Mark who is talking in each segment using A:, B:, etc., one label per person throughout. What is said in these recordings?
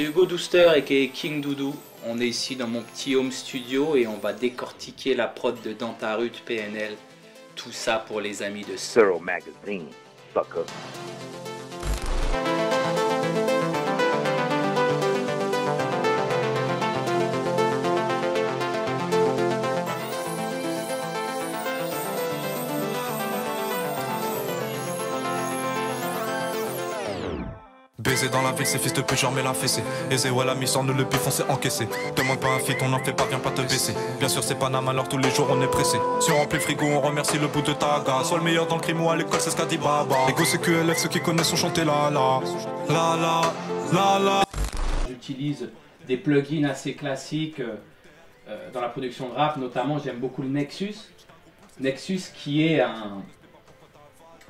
A: c'est Hugo Douster aka King Doudou. On est ici dans mon petit home studio et on va décortiquer la prod de Dans ta rue de PNL. Tout ça pour les amis de
B: Thorough Magazine, sucker.
C: Baiser dans la ville, c'est fils de pute, j'en mets la fessée. Aisé, ouais, la mission, nous le pif, on s'est encaissé. Demande pas un feat, on n'en fait pas, viens pas te baisser. Bien sûr, c'est Panama, alors tous les jours on est pressé. Si on remplit le frigo, on remercie le bout de taga. Sois le meilleur dans le crime ou à l'école, c'est ce qu'a dit Baba. Ego, c'est QLF, ceux qui connaissent ont chanté la la. La la, la la.
A: J'utilise des plugins assez classiques dans la production de rap, notamment j'aime beaucoup le Nexus. Nexus qui est un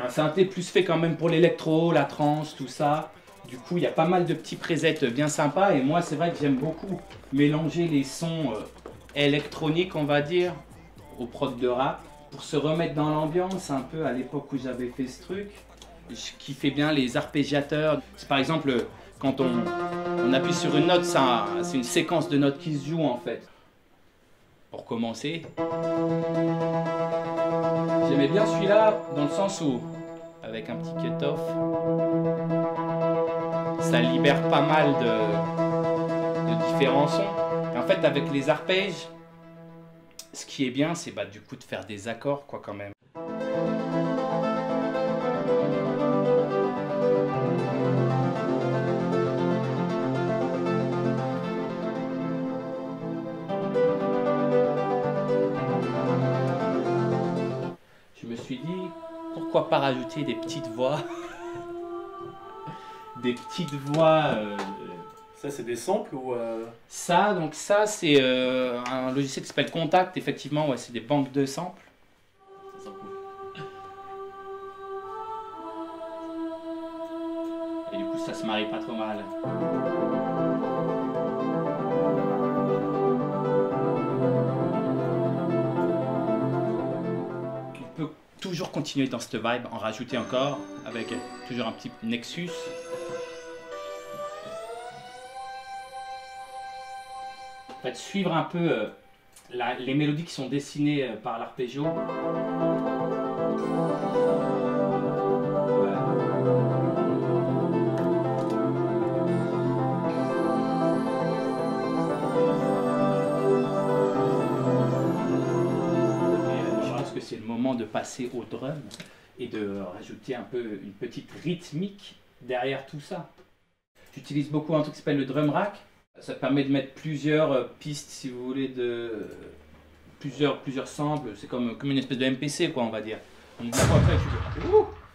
A: synthé plus fait quand même pour l'électro, la trance, tout ça. Du coup, il y a pas mal de petits presets bien sympas et moi, c'est vrai que j'aime beaucoup mélanger les sons électroniques, on va dire, aux prods de rap pour se remettre dans l'ambiance un peu à l'époque où j'avais fait ce truc. Je kiffais bien les arpégiateurs. C'est par exemple, quand on appuie sur une note, c'est une séquence de notes qui se joue en fait. Pour commencer, j'aimais bien celui-là dans le sens où, avec un petit cut-off, ça libère pas mal de différents sons. Et en fait, avec les arpèges, ce qui est bien, c'est du coup de faire des accords, quoi, quand même. Je me suis dit, pourquoi pas rajouter des petites voix des petites voix.
D: Ça, c'est des samples ou
A: Ça, c'est un logiciel qui s'appelle Contact. Effectivement, ouais, c'est des banques de samples.
D: ça sent cool.
A: Et du coup, ça se marie pas trop mal. On peut toujours continuer dans cette vibe, en rajouter encore, avec toujours un petit Nexus. En fait, suivre un peu les mélodies qui sont dessinées par l'arpeggio. Voilà. Je pense que c'est le moment de passer au drum et de rajouter un peu une petite rythmique derrière tout ça. J'utilise beaucoup un truc qui s'appelle le drum rack. Ça permet de mettre plusieurs pistes, si vous voulez, plusieurs samples. C'est comme une espèce de MPC, quoi, on va dire. Donc, après,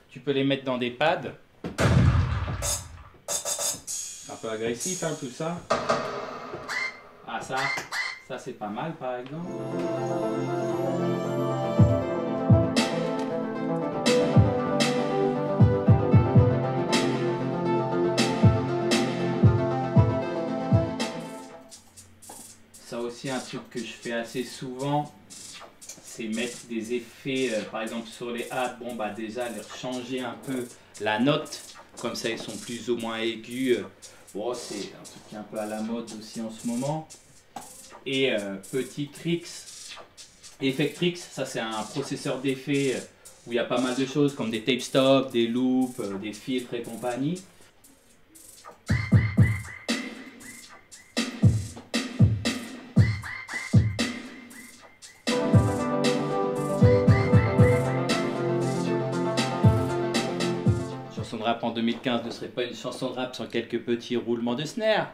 A: tu peux les mettre dans des pads. Un peu agressif, hein, tout ça. Ah, ça c'est pas mal, par exemple. Ça aussi, un truc que je fais assez souvent, c'est mettre des effets, par exemple sur les hats, déjà leur changer un peu la note, comme ça ils sont plus ou moins aigus. Bon, c'est un truc qui est un peu à la mode aussi en ce moment. Et petit tricks, Effectrix, ça c'est un processeur d'effets où il y a pas mal de choses comme des tape stops, des loops, des filtres et compagnie. Chanson de rap en 2015 ne serait pas une chanson de rap sans quelques petits roulements de snare.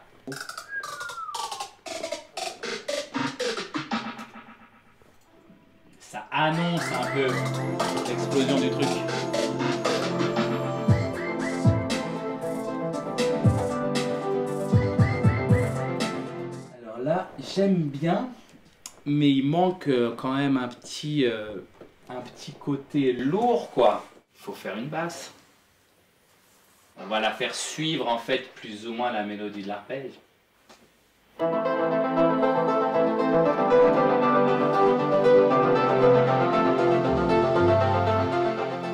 A: Ça annonce un peu l'explosion du truc. Alors là, j'aime bien, mais il manque quand même un petit côté lourd, quoi. Il faut faire une basse. On va la faire suivre en fait plus ou moins la mélodie de l'arpège.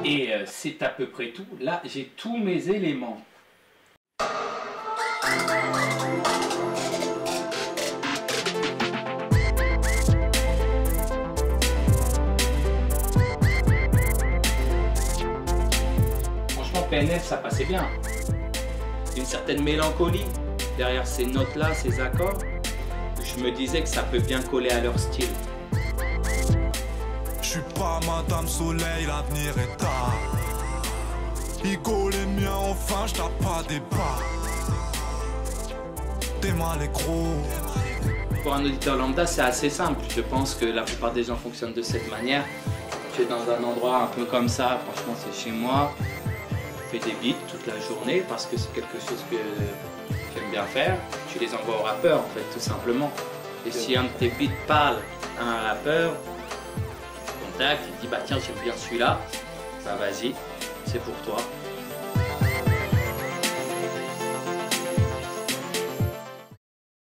A: Et c'est à peu près tout. Là, j'ai tous mes éléments. PNL, ça passait bien. Une certaine mélancolie derrière ces notes-là, ces accords. Je me disais que ça peut bien coller à leur style.
C: Je suis pas Madame Soleil, l'avenir est tard. Igo les miens, enfin j'tape pas des pas. T'es mal et gros.
A: Pour un auditeur lambda, c'est assez simple. Je pense que la plupart des gens fonctionnent de cette manière. Tu es dans un endroit un peu comme ça, franchement c'est chez moi. Je fais des beats toute la journée parce que c'est quelque chose que j'aime bien faire. Tu les envoies au rappeur en fait, tout simplement. Et si un de tes beats parle à un rappeur, il te contacte, il te dit bah tiens j'aime bien celui-là, bah vas-y, c'est pour toi.